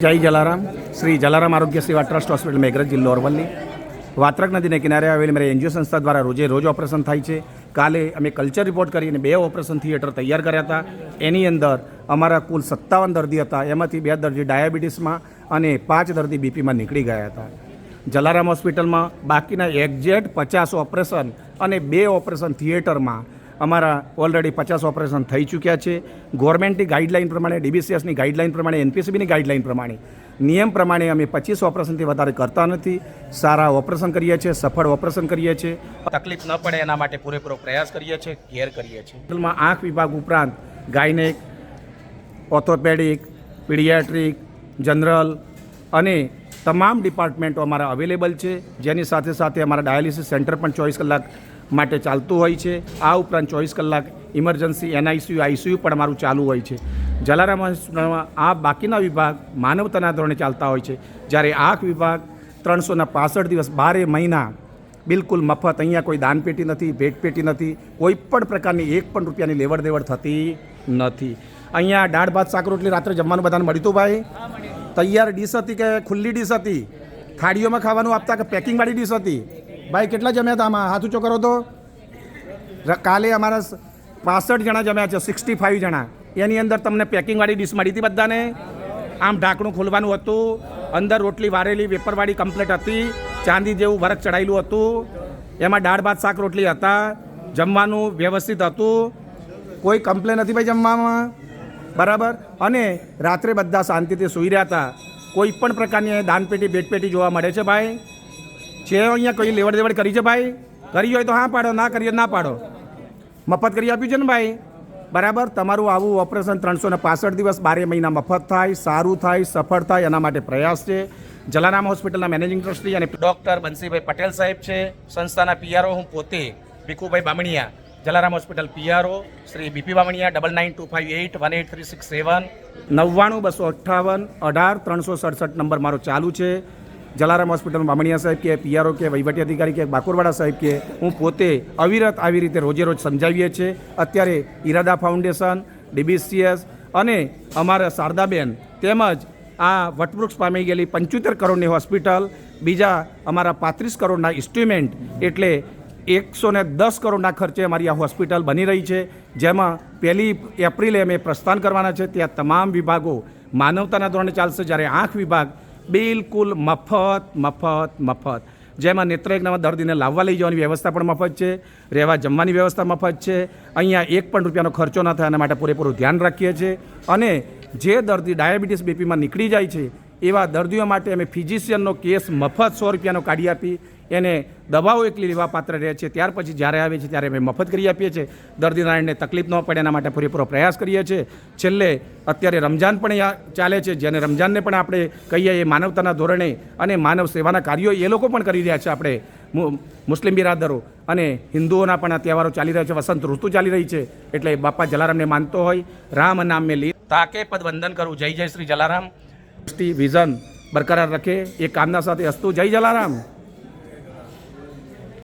જય જલારામ. શ્રી જલારામ આરોગ્ય સેવા ટ્રસ્ટ હોસ્પિટલ મેઘરજ જિલ્લો અરવલ્લી. વાત્રક નદીને કિનારે આવેલી મારી એનજીઓ સંસ્થા દ્વારા રોજ ઓપરેશન થાય છે. કાલે અમે કલ્ચર રિપોર્ટ કરીને 2 ઓપરેશન થિયેટર તૈયાર કર્યા હતા. એની અંદર અમારા કુલ 57 દર્દી હતા. એમાંથી 2 દર્દી ડાયાબિટીસમાં અને 5 દર્દી બીપીમાં નીકળી ગયા હતા. જલારામ હોસ્પિટલમાં બાકીના એક્ઝેક્ટ 50 ઓપરેશન અને 2 ઓપરેશન થિયેટરમાં અમારા ઓલરેડી 50 ઓપરેશન થઈ ચૂક્યા છે. ગવર્મેન્ટની ગાઈડલાઇન પ્રમાણે, ડીબીસીએસની ગાઈડલાઇન પ્રમાણે, એનપીસીબીની ગાઈડલાઇન પ્રમાણે, નિયમ પ્રમાણે અમે 25 ઓપરેશનથી વધારે કરતા નથી. સારા ઓપરેશન કરીએ છીએ, સફળ ઓપરેશન કરીએ છીએ. તકલીફ ન પડે એના માટે પૂરેપૂરો પ્રયાસ કરીએ છીએ, કેર કરીએ છીએ. હોસ્પિટલમાં આંખ વિભાગ ઉપરાંત ગાયનેક, ઓર્થોપેડિક, પીડિયાટ્રિક, જનરલ અને તમામ ડિપાર્ટમેન્ટો અમારા અવેલેબલ છે. જેની સાથે સાથે અમારા ડાયાલિસિસ સેન્ટર પણ 24 કલાક માટે ચાલતું હોય છે. આ ઉપરાંત 24 કલાક ઇમરજન્સી, એનઆઈસીયુ, આઈસીયુ પણ અમારું ચાલુ હોય છે. જલારામ હોસ્પિટલમાં આ બાકીના વિભાગ માનવતાના ધોરણે ચાલતા હોય છે. જ્યારે આંખ વિભાગ 365 દિવસ 12 મહિના બિલકુલ મફત. અહીંયા કોઈ દાનપેટી નથી, ભેટપેટી નથી, કોઈ પણ પ્રકારની 1 પણ રૂપિયાની લેવડ દેવડ થતી નથી. અહીંયા દાળ ભાત શાક રોટલી રાત્રે જમવાનું બધાને મળ્યું હતું ભાઈ? તૈયાર ડીશ હતી કે ખુલ્લી ડીશ હતી? થાળીઓમાં ખાવાનું આપતા કે પેકિંગવાળી ડીશ હતી? ભાઈ કેટલા જમ્યા હતા આમાં? હાથ ઊંચો કરો તો. કાલે અમારા 65 જણા જમ્યા છે, 65 જણા. એની અંદર તમને પેકિંગવાળી ડીશ મળી હતી બધાને? આમ ઢાંકણું ખોલવાનું હતું, અંદર રોટલી વારેલી વેપરવાળી કમ્પ્લેટ હતી, ચાંદી જેવું વરખ ચડાયેલું હતું, એમાં દાળ ભાત શાક રોટલી હતા, જમવાનું વ્યવસ્થિત હતું, કોઈ કમ્પ્લેન નથી ભાઈ જમવામાં, બરાબર. અને રાત્રે બધા શાંતિથી સૂઈ રહ્યા હતા. કોઈ પણ પ્રકારની દાનપેટી ભેટપેટી જોવા મળે છે ભાઈ? છે અહીંયા કોઈ લેવડ દેવડ કરી છે ભાઈ? કરી હોય તો હા પાડો, ના કરી ના પાડો. મફત કરી આપ્યું છે ને ભાઈ, બરાબર. તમારું આવું ઓપરેશન 365 દિવસ 12 મહિના મફત થાય, સારું થાય, સફળ થાય, એના માટે પ્રયાસ છે. જલારામ હોસ્પિટલના મેનેજિંગ ટ્રસ્ટી અને ડૉક્ટર બંસીભાઈ પટેલ સાહેબ છે. સંસ્થાના પીઆરઓ હું પોતે Bhikhubhai Bamaniya, Jalaram hospital PRO Shri BP Bamaniya. 9925818367 99-258-18-367 number મારો ચાલુ છે. જલારામ હોસ્પિટલમાં બામણિયા સાહેબ કે પીઆરઓ કે વહીવટી અધિકારી કે બાકોરવાડા સાહેબ કે હું પોતે અવિરત આવી રીતે રોજ સમજાવીએ છીએ. અત્યારે ઈરાદા ફાઉન્ડેશન, ડીબીસીએસ અને અમારા શારદાબેન તેમજ આ વટવૃક્ષ પામી ગયેલી 75 કરોડની હોસ્પિટલ, બીજા અમારા 35 કરોડના ઇન્સ્ટ્રુમેન્ટ, એટલે 110 કરોડના ખર્ચે અમારી આ હોસ્પિટલ બની રહી છે. જેમાં 1 એપ્રિલે અમે પ્રસ્થાન કરવાના છે. ત્યાં તમામ વિભાગો માનવતાના ધોરણે ચાલશે. જ્યારે આંખ વિભાગ બિલકુલ મફત, જેમાં નેત્રયજ્ઞમાં દર્દીને લાવવા લઈ જવાની વ્યવસ્થા પણ મફત છે, રહેવા જમવાની વ્યવસ્થા મફત છે. અહીંયા 1 પણ રૂપિયાનો ખર્ચો ન થાય એના માટે પૂરેપૂરું ધ્યાન રાખીએ છીએ. અને જે દર્દી ડાયાબિટીસ બીપીમાં નીકળી જાય છે એવા દર્દીઓ માટે અમે ફિઝિશિયનનો કેસ મફત 100 રૂપિયાનો કાઢી આપી એને દવાઓ એકલી લેવા પાત્ર રહે છે. ત્યાર પછી જ્યારે આવે છે ત્યારે અમે મફત કરી આપીએ છીએ. દર્દીનારાયણને તકલીફ ન પડે એના માટે પૂરેપૂરો પ્રયાસ કરીએ છીએ. છેલ્લે અત્યારે રમજાન પણ ચાલે છે, જેને રમજાનને પણ આપણે કહીએ એ માનવતાના ધોરણે અને માનવ સેવાના કાર્યો એ લોકો પણ કરી રહ્યા છે. આપણે મુસ્લિમ બિરાદરો અને હિન્દુઓના પણ આ તહેવારો ચાલી રહ્યા છે. વસંત ઋતુ ચાલી રહી છે, એટલે બાપા જલારામને માનતો હોય રામ નામ મેં લી તાકે પદ વંદન કરું. જય જય શ્રી જલારામ. વિઝન બરકરાર રખે એ કામના સાથે અસ્તુ. જય જલારામ.